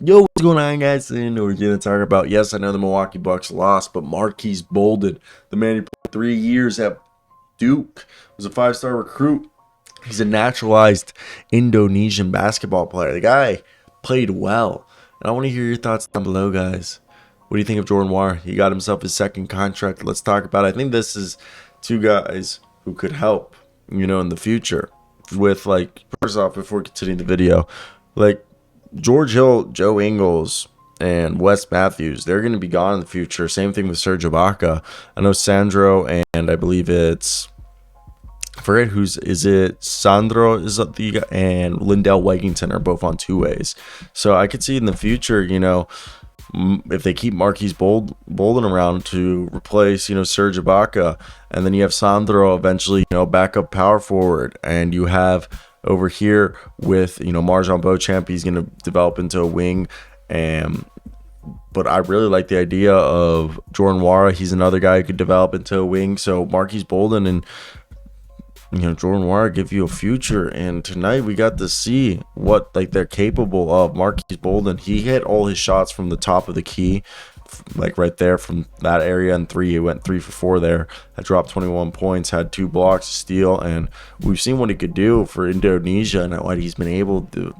Yo, what's going on, guys? And we're going to talk about, yes, I know the Milwaukee Bucks lost, but Marques Bolden, the man who played 3 years at Duke, was a five-star recruit. He's a naturalized Indonesian basketball player. The guy played well. And I want to hear your thoughts down below, guys. What do you think of Jordan Nwora? He got himself his second contract. Let's talk about it. I think this is two guys who could help, in the future. With, first off, before continuing the video, George Hill, Joe Ingles, and Wes Matthews, they're going to be gone in the future. Same thing with Serge Ibaka. I know Sandro and I believe I forget is it Sandro is the guy, and Lindell Wigington are both on two ways. So I could see in the future, if they keep Marques Bolden around to replace, Serge Ibaka, and then you have Sandro eventually, backup power forward, and you have over here with Marjan Beauchamp, he's going to develop into a wing, but I really like the idea of Jordan Nwora. He's another guy who could develop into a wing. So Marques Bolden and Jordan Nwora give you a future, and tonight we got to see what they're capable of. Marques Bolden, he hit all his shots from the top of the key, right there from that area, and he went 3 for 4 there. That dropped 21 points, had 2 blocks, a steal, and we've seen what he could do for Indonesia and what he's been able to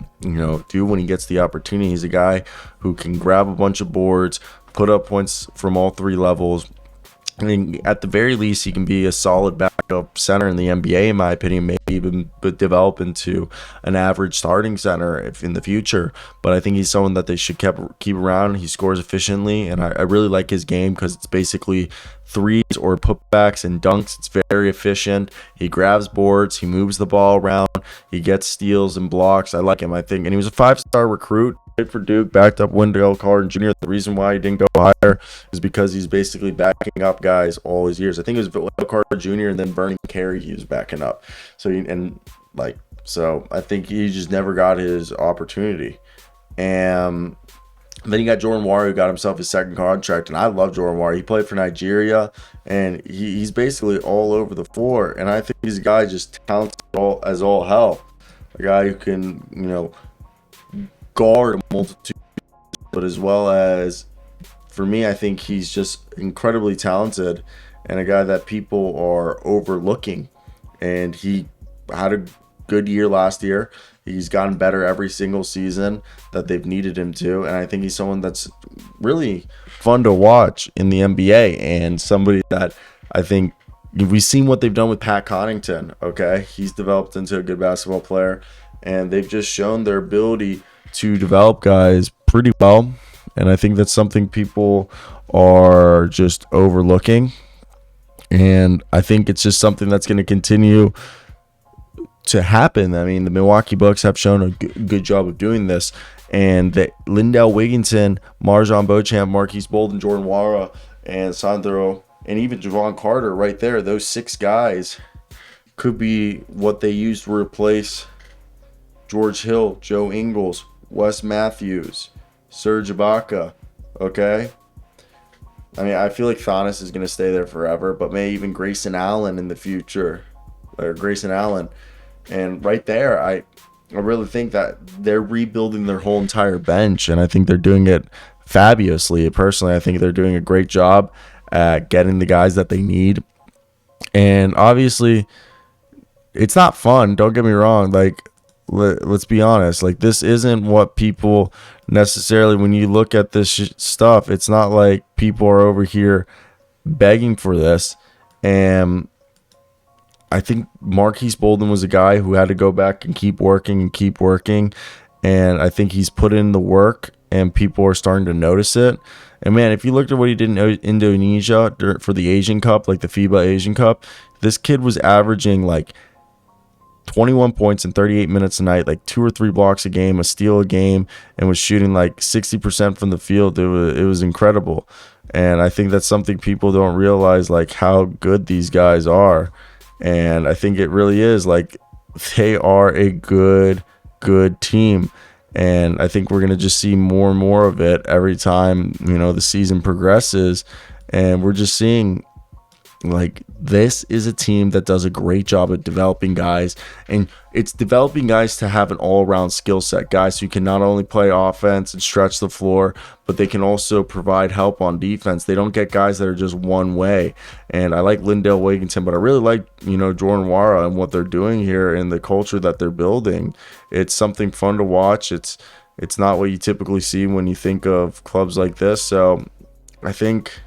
do when he gets the opportunity. He's a guy who can grab a bunch of boards, put up points from all 3 levels. I mean, at the very least, he can be a solid backup center in the NBA, in my opinion, maybe even develop into an average starting center in the future. But I think he's someone that they should keep around. He scores efficiently, and I really like his game because it's basically threes or putbacks and dunks. It's very efficient. He grabs boards. He moves the ball around. He gets steals and blocks. I like him, I think. And he was a 5-star recruit. For Duke, backed up Wendell Carter Jr. The reason why he didn't go higher is because he's basically backing up guys all his years. I think it was Wendell Carter Jr. and then Vernon Carey he was backing up. So I think he just never got his opportunity. And then you got Jordan Nwora, who got himself his second contract, and I love Jordan Nwora. He played for Nigeria, and he's basically all over the floor. And I think he's a guy just talented as all hell. A guy who can, guard a multitude, but as well as, for me, I think he's just incredibly talented and a guy that people are overlooking. And he had a good year last year. He's gotten better every single season that they've needed him to, and I think he's someone that's really fun to watch in the NBA, and somebody that I think we've seen what they've done with Pat Connaughton. Okay, he's developed into a good basketball player, and they've just shown their ability to develop guys pretty well, and I think that's something people are just overlooking, and I think it's just something that's going to continue to happen. I mean, the Milwaukee Bucks have shown a good job of doing this, and that Lindell Wigington, Marjan Beauchamp, Marques Bolden, Jordan Nwora, and Sandro, and even Javon Carter right there, those 6 guys could be what they use to replace George Hill, Joe Ingles, Wes Matthews, Serge Ibaka. Okay, I mean, I feel like Thanos is going to stay there forever, but maybe even Grayson Allen in the future, or Grayson Allen. And right there, I really think that they're rebuilding their whole entire bench, and I think they're doing it fabulously. Personally, I think they're doing a great job at getting the guys that they need. And obviously, it's not fun. Don't get me wrong. Let's be honest. This isn't what people necessarily, when you look at this stuff, it's not like people are over here begging for this. And I think Marques Bolden was a guy who had to go back and keep working. And I think he's put in the work, and people are starting to notice it. And man, if you looked at what he did in Indonesia for the Asian Cup, the FIBA Asian Cup, this kid was averaging 21 points in 38 minutes a night, 2 or 3 blocks a game, a steal a game, and was shooting 60% from the field. It was incredible. And I think that's something people don't realize, how good these guys are. And I think it really is, they are a good team. And I think we're going to just see more and more of it every time, the season progresses. And we're just seeing Like, this is a team that does a great job at developing guys, and it's developing guys to have an all-around skill set, guys who can not only play offense and stretch the floor, but they can also provide help on defense. They don't get guys that are just one way. And I like Lindale Wigginton, but I really like, Jordan Nwora and what they're doing here and the culture that they're building. It's something fun to watch. It's not what you typically see when you think of clubs like this. So I think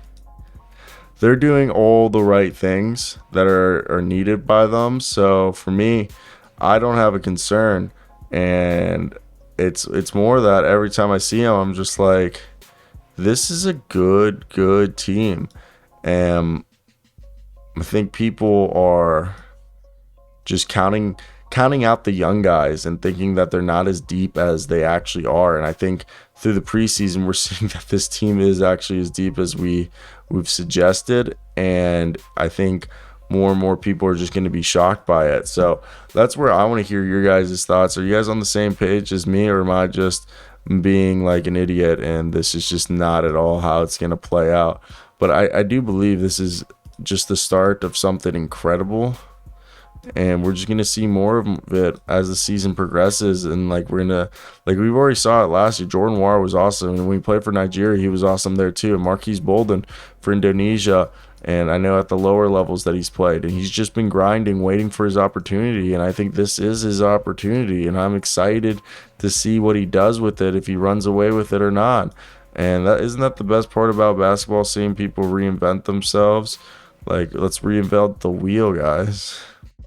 they're doing all the right things that are needed by them. So for me, I don't have a concern. And it's more that every time I see them, I'm just like, this is a good team. And I think people are just counting out the young guys and thinking that they're not as deep as they actually are. And I think through the preseason, we're seeing that this team is actually as deep as we've suggested. And I think more and more people are just going to be shocked by it. So that's where I want to hear your guys' thoughts. Are you guys on the same page as me, or am I just being like an idiot and this is just not at all how it's going to play out? But I do believe this is just the start of something incredible, and we're just gonna see more of it as the season progresses. And we've already saw it last year. Jordan Nwora was awesome, and when he played for Nigeria, he was awesome there too. And Marques Bolden for Indonesia, and I know at the lower levels that he's played, and he's just been grinding, waiting for his opportunity. And I think this is his opportunity, and I'm excited to see what he does with it, if he runs away with it or not. And isn't that the best part about basketball, seeing people reinvent themselves? Let's reinvent the wheel, guys.